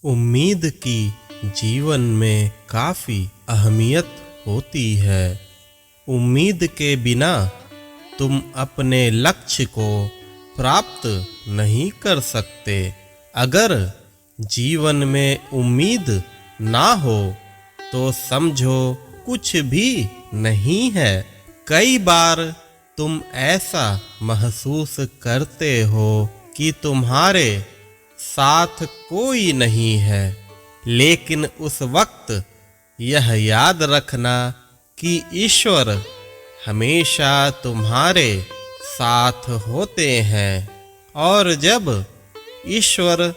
उम्मीद की जीवन में काफ़ी अहमियत होती है। उम्मीद के बिना तुम अपने लक्ष्य को प्राप्त नहीं कर सकते। अगर जीवन में उम्मीद ना हो तो समझो कुछ भी नहीं है। कई बार तुम ऐसा महसूस करते हो कि तुम्हारे साथ कोई नहीं है, लेकिन उस वक्त यह याद रखना कि ईश्वर हमेशा तुम्हारे साथ होते हैं। और जब ईश्वर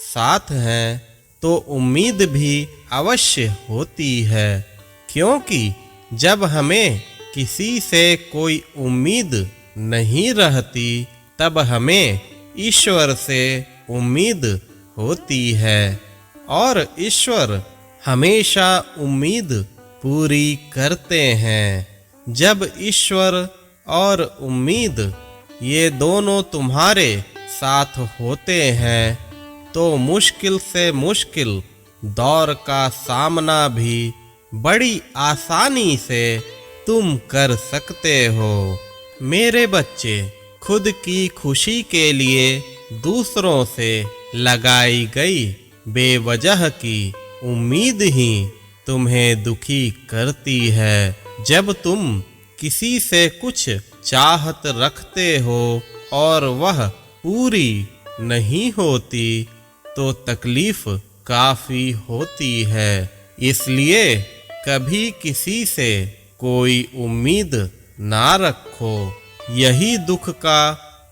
साथ हैं तो उम्मीद भी अवश्य होती है, क्योंकि जब हमें किसी से कोई उम्मीद नहीं रहती तब हमें ईश्वर से उम्मीद होती है और ईश्वर हमेशा उम्मीद पूरी करते हैं। जब ईश्वर और उम्मीद ये दोनों तुम्हारे साथ होते हैं तो मुश्किल से मुश्किल दौर का सामना भी बड़ी आसानी से तुम कर सकते हो। मेरे बच्चे, खुद की खुशी के लिए दूसरों से लगाई गई बेवजह की उम्मीद ही तुम्हें दुखी करती है। जब तुम किसी से कुछ चाहत रखते हो और वह पूरी नहीं होती तो तकलीफ काफी होती है। इसलिए कभी किसी से कोई उम्मीद ना रखो, यही दुख का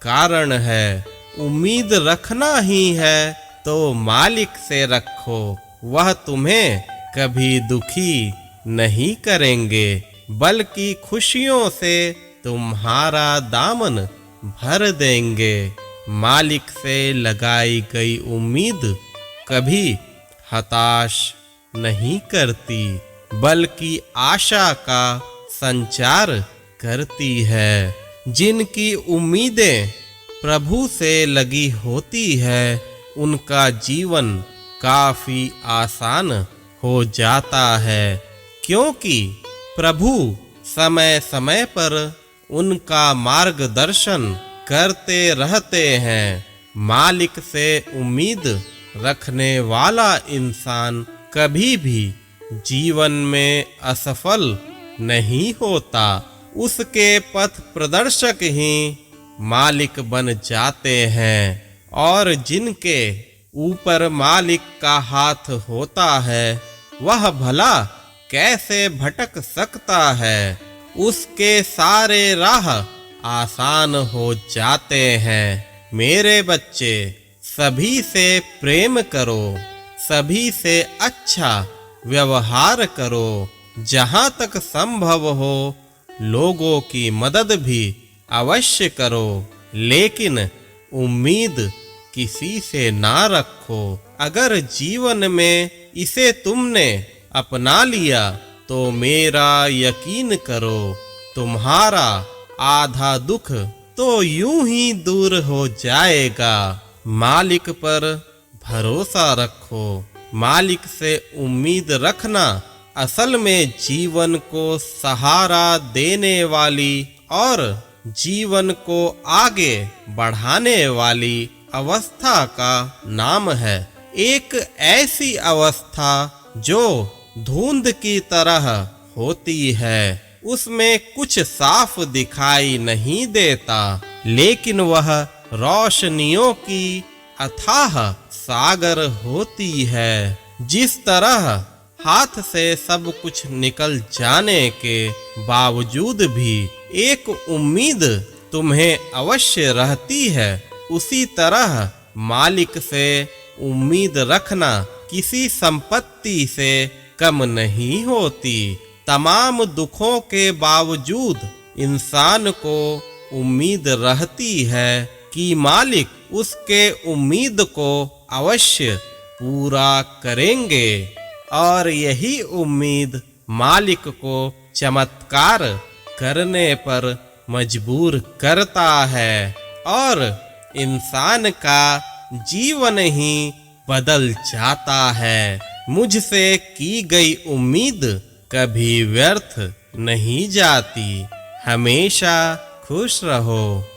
कारण है। उम्मीद रखना ही है तो मालिक से रखो, वह तुम्हें कभी दुखी नहीं करेंगे बल्कि खुशियों से तुम्हारा दामन भर देंगे। मालिक से लगाई गई उम्मीद कभी हताश नहीं करती बल्कि आशा का संचार करती है। जिनकी उम्मीदें प्रभु से लगी होती है उनका जीवन काफी आसान हो जाता है, क्योंकि प्रभु समय समय पर उनका मार्गदर्शन करते रहते हैं। मालिक से उम्मीद रखने वाला इंसान कभी भी जीवन में असफल नहीं होता। उसके पथ प्रदर्शक ही मालिक बन जाते हैं और जिनके ऊपर मालिक का हाथ होता है वह भला कैसे भटक सकता है। उसके सारे राह आसान हो जाते हैं। मेरे बच्चे, सभी से प्रेम करो, सभी से अच्छा व्यवहार करो। जहाँ तक संभव हो लोगों की मदद भी अवश्य करो, लेकिन उम्मीद किसी से ना रखो। अगर जीवन में इसे तुमने अपना लिया तो मेरा यकीन करो तुम्हारा आधा दुख तो यूं ही दूर हो जाएगा। मालिक पर भरोसा रखो। मालिक से उम्मीद रखना असल में जीवन को सहारा देने वाली और जीवन को आगे बढ़ाने वाली अवस्था का नाम है। एक ऐसी अवस्था जो धुंध की तरह होती है, उसमें कुछ साफ दिखाई नहीं देता, लेकिन वह रोशनियों की अथाह सागर होती है। जिस तरह हाथ से सब कुछ निकल जाने के बावजूद भी एक उम्मीद तुम्हें अवश्य रहती है, उसी तरह मालिक से उम्मीद रखना किसी संपत्ति से कम नहीं होती। तमाम दुखों के बावजूद इंसान को उम्मीद रहती है कि मालिक उसके उम्मीद को अवश्य पूरा करेंगे और यही उम्मीद मालिक को चमत्कार करने पर मजबूर करता है और इंसान का जीवन ही बदल जाता है। मुझसे की गई उम्मीद कभी व्यर्थ नहीं जाती। हमेशा खुश रहो।